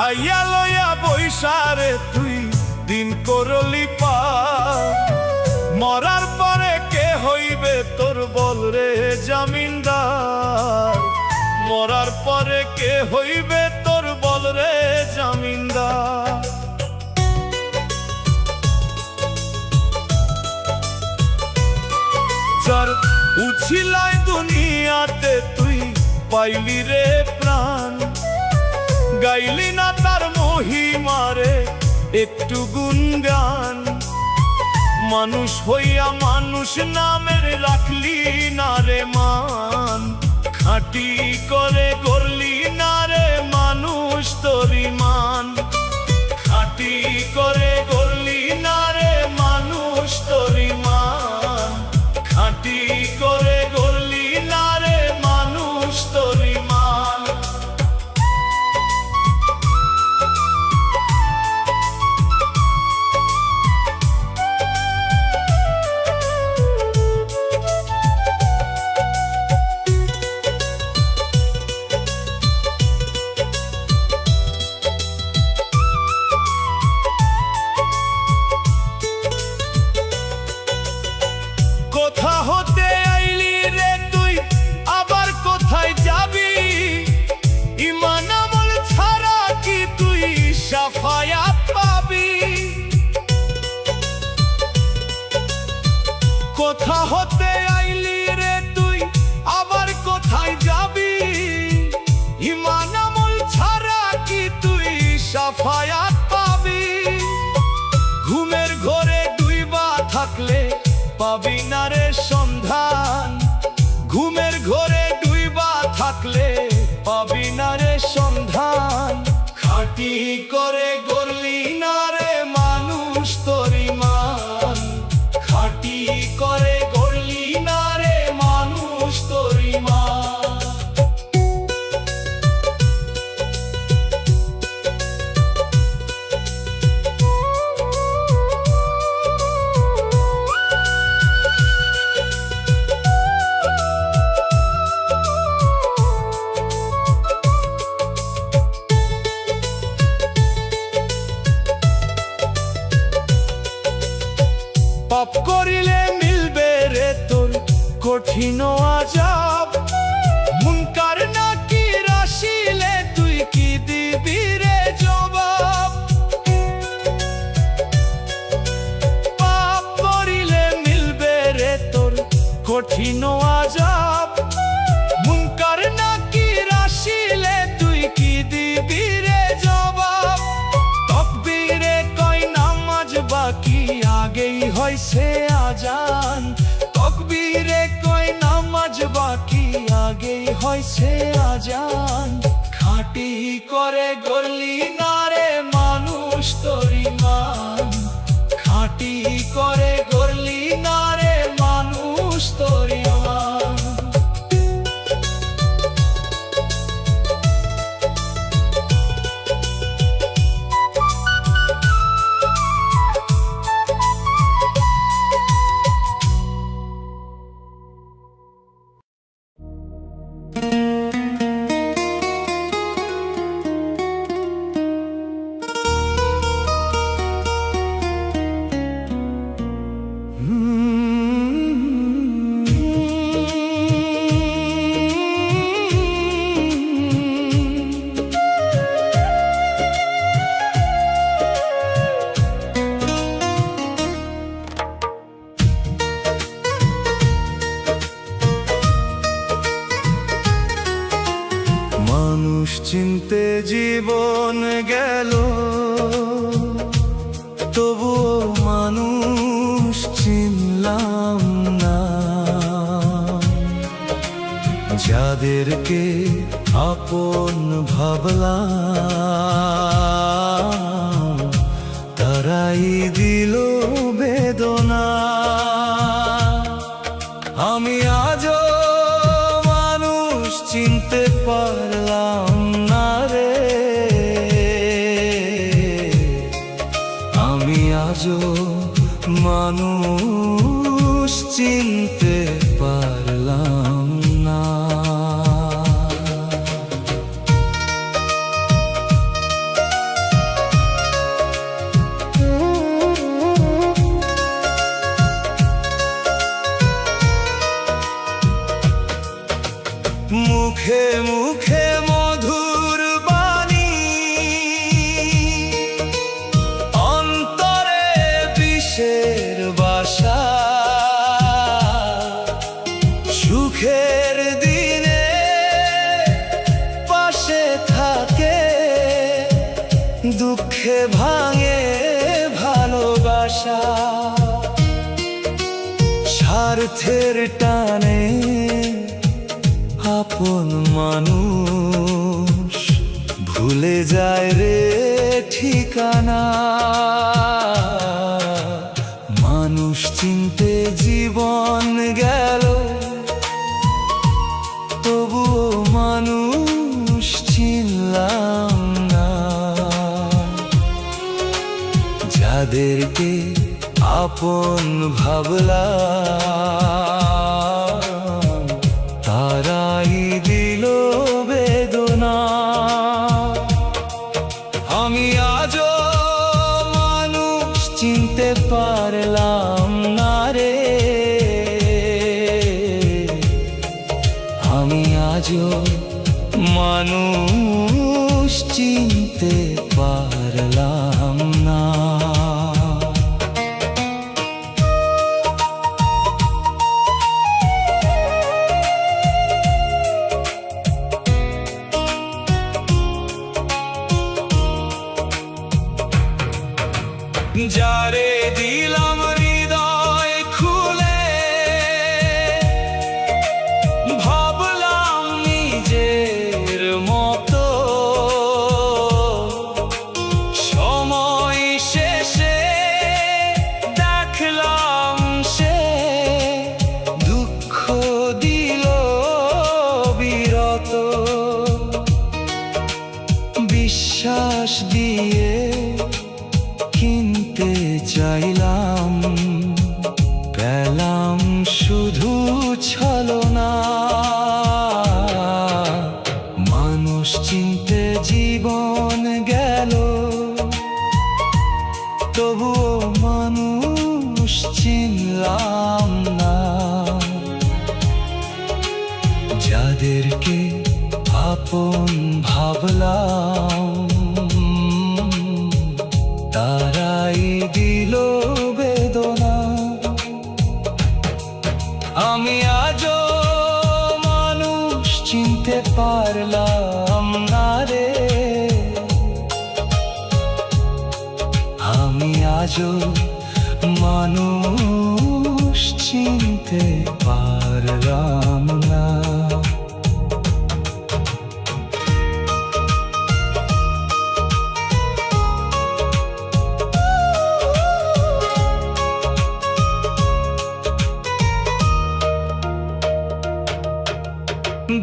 ভাইয়া লইয়া বৈশারে তুই দিন করলি পার, মরার পরে কে হইবে তোর বল রে জামিনদার, মরার পরে কে হইবে তোর বল রে জামিনদার। যার উছিলায় দুনিয়াতে তুই পাইলি রে প্রাণ, গাইলি না তার মহিমারে একটু গুণগান, মানুষ হইয়া মানুষ নামের রাখলি না রে মান, খাঁটি করে গড়লি না রে মানুষ তোর ঈমান, খাঁটি করে গড়লি না রে মানুষ তোর ঈমান, খাঁটি করে গড়লি না রে মানুষ তোর ঈমান। কোথা হতে আইলি রে তুই আবার কোথায় যাবি, ঈমান আমল ছাড়া কি তুই শাফায়াত পাবি। কোথা হতে আইলি রে তুই আবার কোথায় যাবি, ঈমান আমল ছাড়া কি তুই শাফায়াত পাবি। ঘুমের ঘরে ডুইবা থাকলে পাবি না রে সন্ধান, ঘুমের ঘরে ডুইবা থাকলে পাবি না রে সন্ধান, খাঁটি করে গড়লি না রে মানুষ তোর ঈমান, খাঁটি করে গড়লি না রে মানুষ তোর ঈমান। পাপ করিলে মিলবে রে তোর কঠিন আযাব, মুনকার নাকির আসিলে তুই কি দিবি রে জবাব। পাপ করিলে মিলবে রে তোর কঠিন আযাব, মুনকার নাকির আসিলে তুই কি দিবি রে জবাব। তকবীরে কয় নামাজ বাকি আগেই হইছে আজান, তকবীরে কয় নামাজ বাকি আগেই হইছে আজান, খাঁটি করে গড়লি না রে মানুষ তোর ঈমান, খাঁটি করে গড়লি না রে মানুষ তোর ঈমান। মানুষ চিনতে জীবন গেল, তবুও মানুষ চিনলাম না। যাদেরকে আপন ভাবলাম তারাই দিল বেদনা। আমি আজও মানুষ চিনতে পারলাম না রে, আমি আজও মানুষ চিনতে পারলাম না। মুখে মুখে মধুর বাণী, অন্তরে বিষের বাসা। সুখের দিনে পাশে থাকে, দুঃখে ভাঙে ভালোবাসা। স্বার্থের টানে আপন মানুষ ভুলে যায় রে ঠিকানা। মানুষ চিনতে জীবন গেল, তবুও মানুষ চিনলাম না। যাদেরকে আপন ভাবলাম, তারাই দিল বেদনা। আমি আজও মানুষ চিনতে পারলাম না রে। আমি আজও মানুষ চিনতে পারলাম না। যারে দিলাম হৃদয় খুলে, ভাবলাম নিজের মতো, সময় শেষে দেখলাম সে দুঃখ দিল বিরত। বিশ্বাস দিয়ে কিনতে চাইলাম, পেলাম শুধু ছলনা। মানুষ চিনতে জীবন গেল, তবুও মানুষ চিনলাম না। যাদেরকে আপন ভাবলাম, তারাই দিল বেদনা। আমি আজও মানুষ চিনতে পারলাম না রে। আমি আজও মানুষ চিনতে পারলাম না।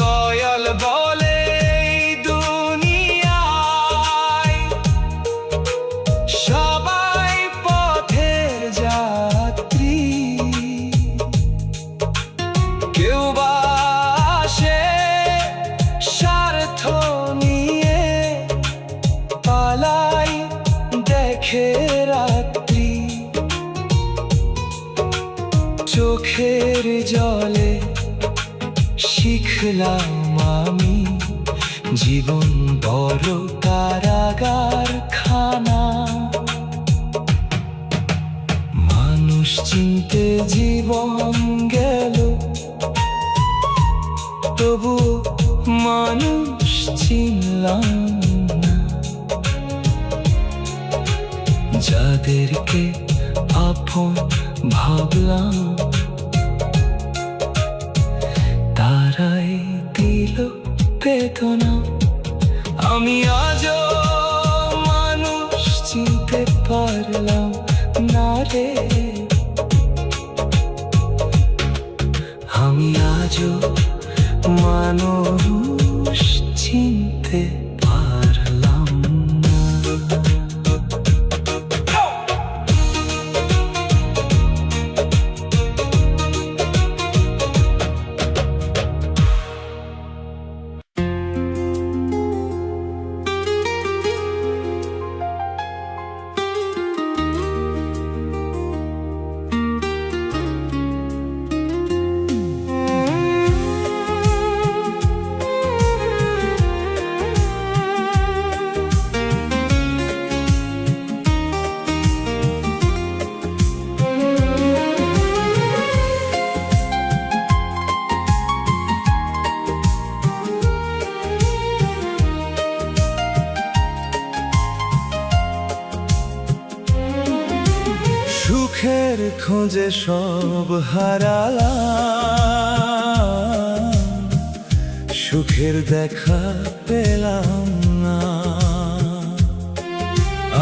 দয়াল বলে দুনিয়ায় সবাই পথের যাত্রী, কেউ বা আসে স্বার্থ নিয়ে, পালাই দেখে রাত্রি। চোখের জলে শিখলাম আমি, জীবন বড় কারাগার খানা। মানুষ চিনতে জীবন গেল, তবু মানুষ চিনলাম না। যাদেরকে আপন ভাবলাম, তারাই দিল বেদনা। আমি আজও মানুষ চিনতে পারলাম না রে। আমি আজও মানুষ চিনতে পারলাম না। খোঁজে সব হারালাম, সুখের দেখা পেলাম না।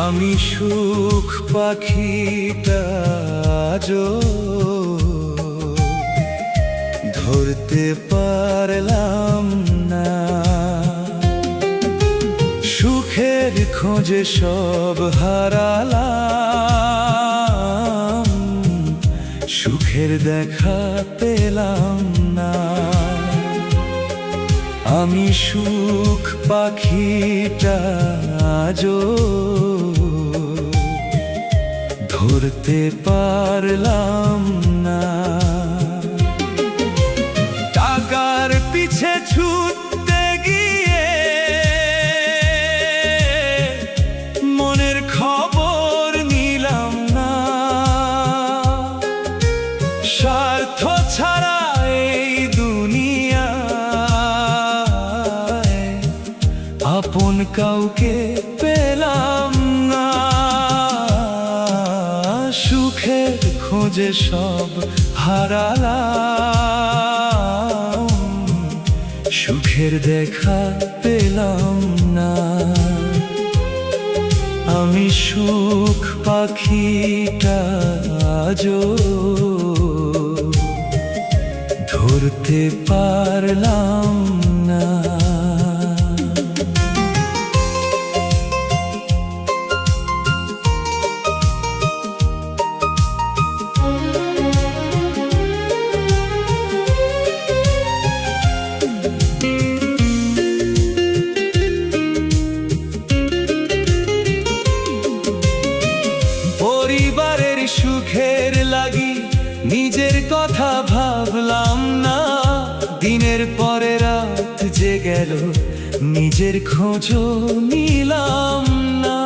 আমি সুখ পাখিটা আজও ধরতে পারলাম না। সুখের খোঁজে সব হারালাম, সুখের দেখা পেলাম না। আমি সুখ পাখিটা আজও ধরতে পারলাম না। টাকার পিছে ছুটতে গিয়ে মনের খবর নিলাম না। স্বার্থ ছাড়া এই দুনিয়ায় আপন কাউকে পেলাম না। সুখের খোঁজে সব হারালাম, সুখের দেখা পেলাম না। আমি সুখ পাখিটা আজও ধরতে পারলাম না। পরিবারের সুখের লাগি নিজের কথা ভাবলাম না। দিনের পরে রাত যে গেল নিজের খোঁজও নিলাম না।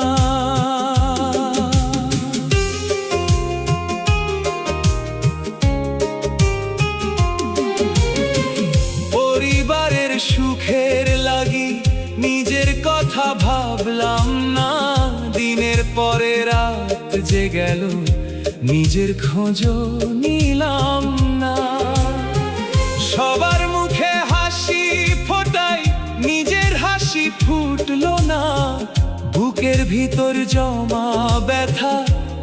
পরিবারের সুখের লাগি নিজের কথা ভাবলাম না। দিনের পরে রাত যে গেল নিজের খোঁজও নিলাম না। সবার মুখে হাসি ফোটাই নিজের হাসি ফুটলো না। বুকের ভিতর জমা ব্যথা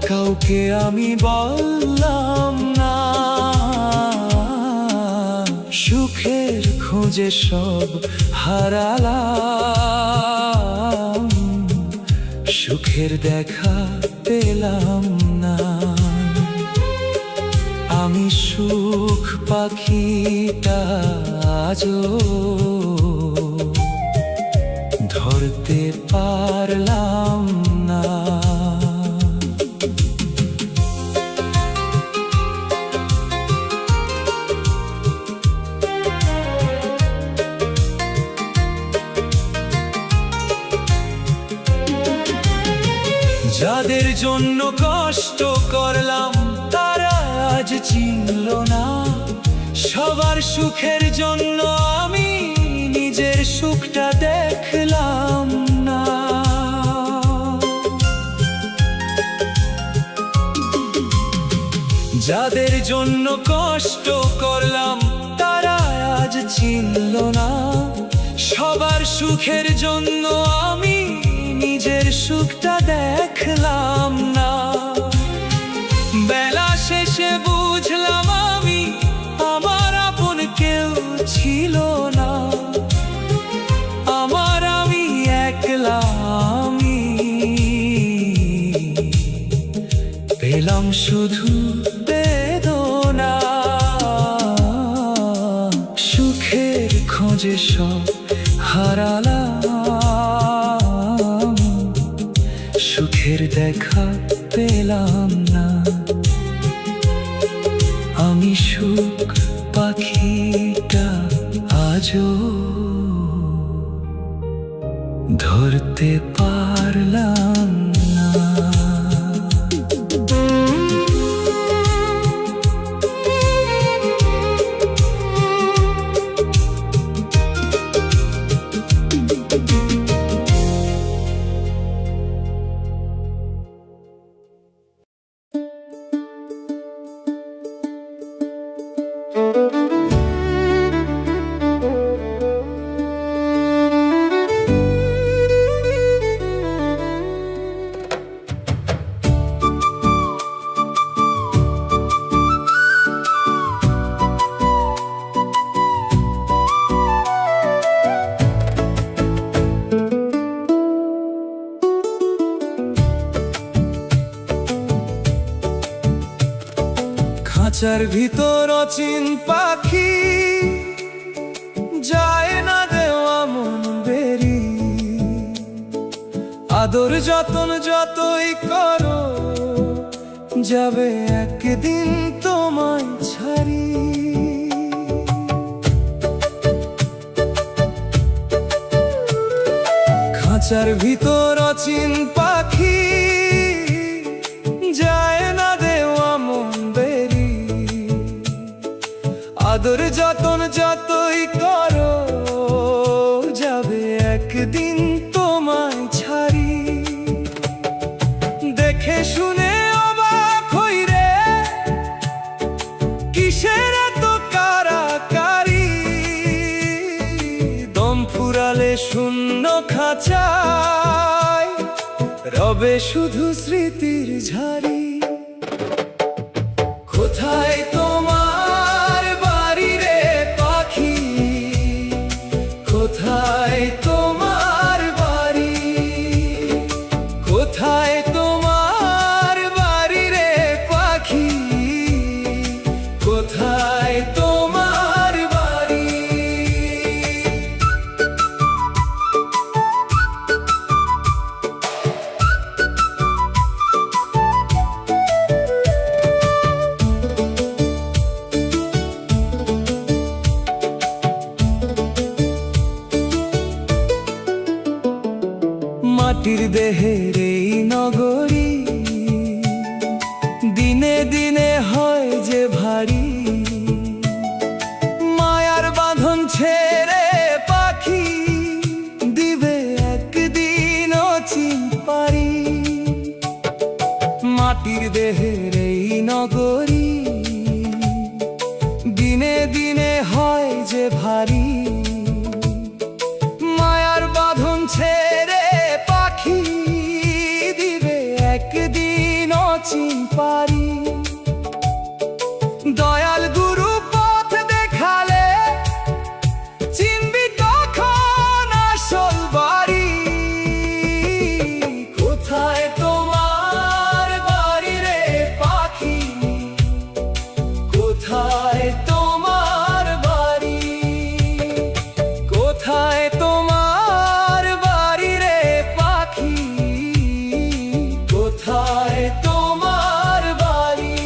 কাউকে আমি বললাম না। সুখের খোঁজে সব হারালাম, সুখের দেখা পেলাম না। আমি সুখ পাখিটা আজও ধরতে পারলাম না। যাদের জন্য কষ্ট করলাম তারা আজ চিনল না। সবার সুখের জন্য আমি নিজের সুখটা দেখলাম না। যাদের জন্য কষ্ট করলাম তারা আজ চিনল না। সবার সুখের জন্য আমি নিজের সুখটা দেখলাম না। বেলা শেষে বুঝলাম আমি আমার আপন কেউ ছিল না। আমার আমি একলা, আমি পেলাম শুধু বেদনা। সুখের খোঁজে সব হারালাম, সুখের দেখা পেলাম না। আমি সুখ পাখিটা আজও ধরতে পারলাম না। খাঁচার ভিতর অচিন পাখি, যায় না দেওয়া মন বেরি। আদর যতন যতই করো, যাবে একদিন তোমায় ছাড়ি। খাঁচার ভিতর অচিন পাখি, যায় না দেওয়া মন বেরি। আদর যতন যতই করো, যাবে একদিন তোমায় ছাড়ি। দেখে শুনে অবাক হই রে, কিসের এত কারাকারি। দম ফুরালে শূন্য খাঁচায়, রবে শুধু স্মৃতির ঝাড়ি। কোথায় তোমার বাড়ি রে পাখি, কোথায় তোমার বাড়ি, কোথায় তোমার বাড়ি রে পাখি, কোথায় তোমার বাড়ি। মাটির দেহের এই নগরী, দিনে দিনে হয় যে ভারী। মায়ার বাঁধন ছেড়ে পাখি, দিবে একদিন অচিন পারি। মাটির দেহের এই নগরী, দিনে দিনে হয় যে ভারী। মায়ার বাঁধন ছেড়ে পাখি, দিবে একদিন অচিন পারি। দয়াল গুরু পথ দেখালে, চিনবি তখন আসল বাড়ি। কোথায় তোমার বাড়ি রে পাখি, কোথায় তোমার বাড়ি, কোথায় তোমার বাড়ি রে পাখি, কোথায় তোমার বাড়ি।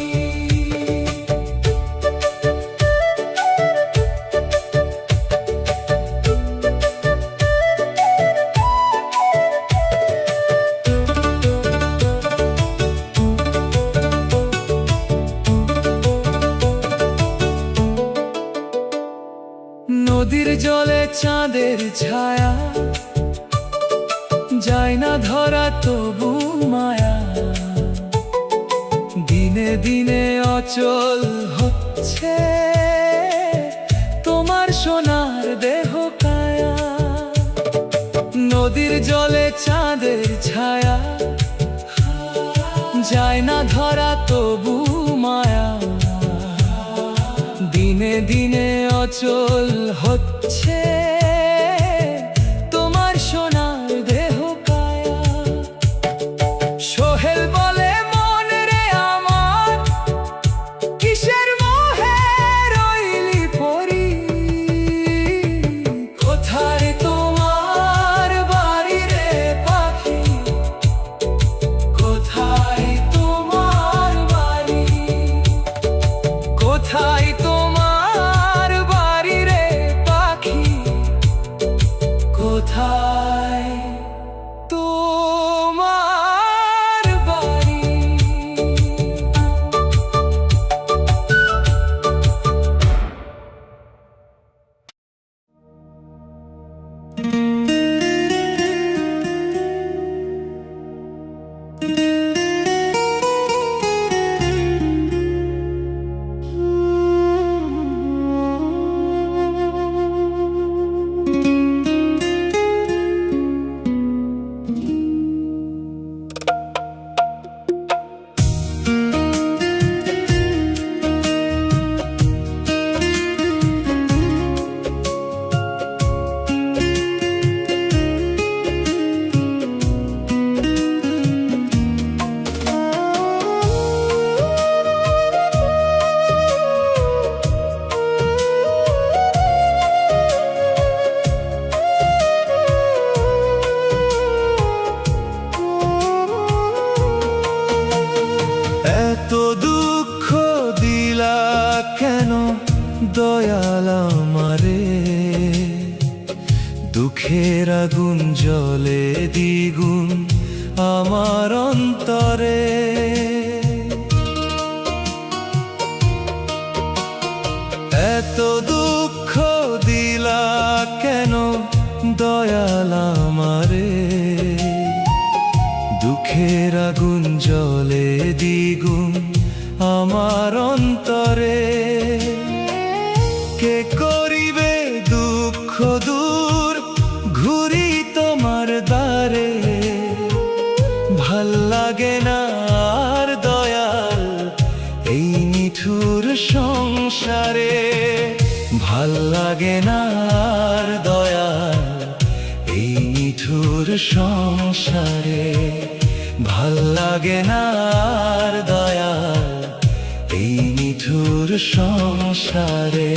নদীর জলে চাঁদের ছায়া, যায় না ধরা তবু মায়া। দিনে দিনে অচল হচ্ছে তোমার সোনার দেহ কায়া। নদীর জলে চাঁদের ছায়া, যায় না ধরা তবু মায়া। দিনে দিনে অচল হচ্ছে তোমার সোনার দেহ কায়া। সোহেল বলে মন রে আমার, কিসের মোহে রইলি পরি। কোথায় তোমার বাড়ি রে পাখি, কোথায় তোমার বাড়ি, কোথায় তোমার বাড়ি রে পাখি, দয়াল আমারে, দুঃখের আগুন জ্বলে দ্বিগুণ আমার অন্তরে। এত দুঃখ দিলা কেন দয়াল আমারে, দুঃখের আগুন জ্বলে দ্বিগুণ আমার অন্তরে। কে করিবে দুঃখ দূর ঘুরি তোমার দ্বারে, ভাল লাগে না আর দয়াল এই নিঠুর সংসারে। ভাল লাগে না আর দয়াল এই নিঠুর সংসারে। ভাল লাগে না আর দয়াল এই নিঠুর সংসারে।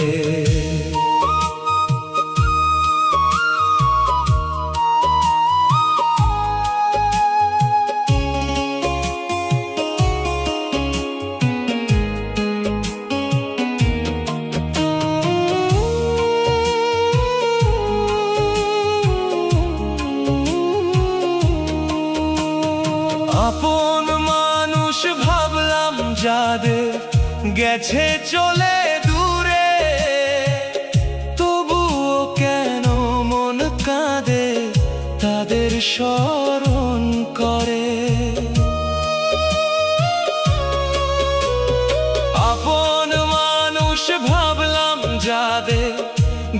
আপন মানুষ ভাবলাম যাদের গেছে চলে দূরে, তবুও কেন মন কাঁদে তাদের স্মরণ করে। আপন মানুষ ভাবলাম যাদের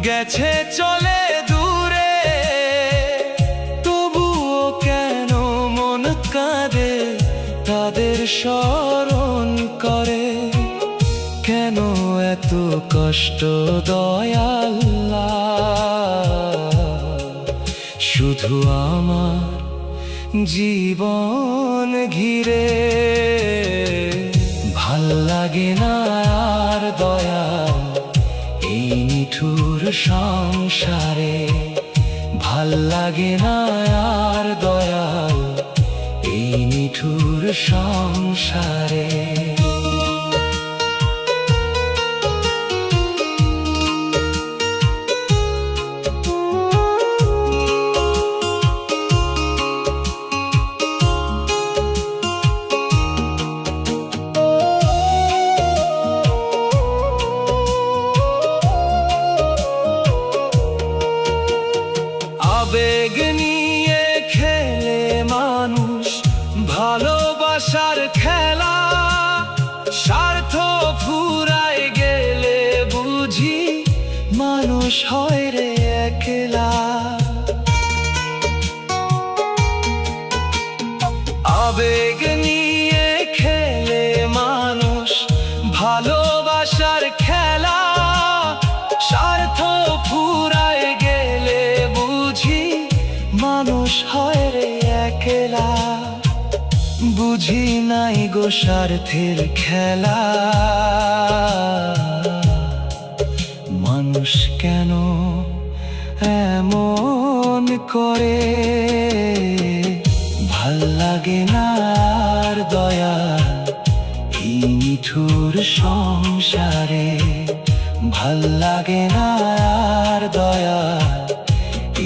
গেছে চলে দূরে, তবুও কেন মন কাঁদে তাদের স্মরণ করে। কেন এত কষ্ট দয়াল, শুধু আমার জীবন ঘিরে। ভাল লাগে না আর দয়াল এই নিঠুর সংসারে। ভাল লাগে না আর দয়াল এই নিঠুর সংসারে। আবেগ নিয়ে খেলে মানুষ ভালোবাসার খেলা, স্বার্থ ফুরায় গেলে বুঝি মানুষ হয় রে একলা। আবেগ নিয়ে খেলে মানুষ ভালোবাসার খেলা, স্বার্থ ফুরায় গেলে বুঝি মানুষ হয় রে একলা। বুঝি নাই গো স্বার্থের খেলা, মানুষ কেন এমন করে। ভাল লাগে না আর দয়াল এই নিঠুর সংসারে। ভাল লাগে না আর দয়াল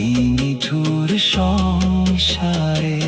এই নিঠুর সংসারে।